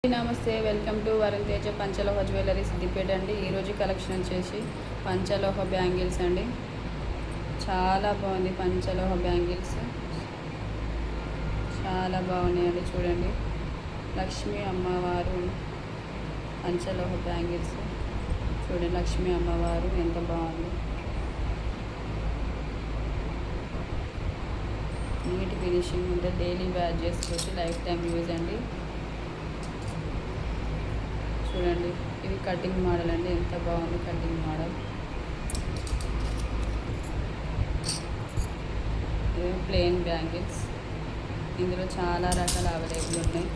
నమస్తే, welcome to Varun Teja Panchaloha jewellery Siddipet అండి. ఈరోజు కలెక్షన్ వచ్చేసి పంచలోహ బ్యాంగిల్స్ అండి. చాలా బాగుంది. పంచలోహ బ్యాంగిల్స్ చాలా బాగున్నాయండి. చూడండి, లక్ష్మీ అమ్మవారు పంచలోహ బ్యాంగిల్స్. చూడండి, లక్ష్మీ అమ్మవారు ఎంత బాగుంది. నీట్ ఫినిషింగ్ ఉంటే డైలీ వేర్ చేసుకోవచ్చు. లైఫ్ టైం యూజ్ అండి. చూడండి, ఇది కటింగ్ మోడల్ అండి. ఎంత బాగుంది కటింగ్ మోడల్. ఇది ప్లెయిన్ బ్యాంగిల్స్. ఇందులో చాలా రకాల అవైలబుల్ ఉన్నాయి.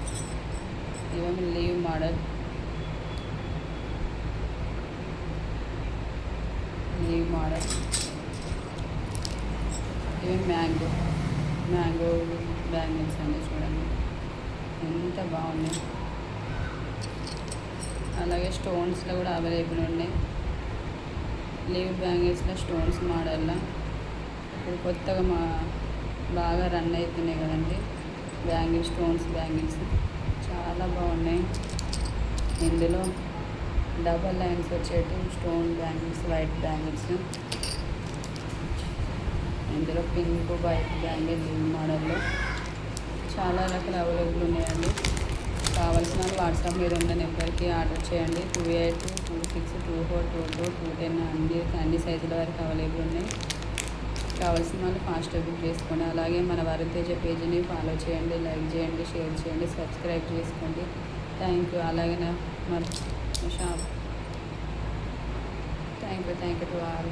ఇవేమో లీవ్ మోడల్, ఇవి మ్యాంగో బ్యాంగిల్స్ అండి. చూడండి ఎంత బాగున్నాయి. అలాగే స్టోన్స్లో కూడా అవైలబుల్ ఉన్నాయి. లీవ్ బ్యాంగిల్స్లో స్టోన్స్ మోడల్లో ఇప్పుడు కొత్తగా బాగా రన్ అవుతున్నాయి కదండి స్టోన్స్ బ్యాంగిల్స్. చాలా బాగున్నాయి. ఇందులో డబల్ లైన్స్ వచ్చేటి స్టోన్ బ్యాంగిల్స్, వైట్ బ్యాంగిల్స్. ఇందులో పింక్ వైట్ బ్యాంగిల్ లీవ్ మోడల్లో చాలా రకాల అవైలబుల్ ఉన్నాయండి. కావాల్సిన వాళ్ళు వాట్సాప్ మీద ఉన్న నెంబర్కి ఆర్డర్ చేయండి. 2826242210 అన్ని సైజుల వరకు అవైలబుల్ ఉన్నాయి. కావాల్సిన వాళ్ళు ఫాస్ట్గా బుక్ చేసుకోండి. అలాగే మన వరుణ్ తేజ పేజీని ఫాలో చేయండి, లైక్ చేయండి, షేర్ చేయండి, సబ్స్క్రైబ్ చేసుకోండి. Thank you. అలాగే మన shop thank you to all.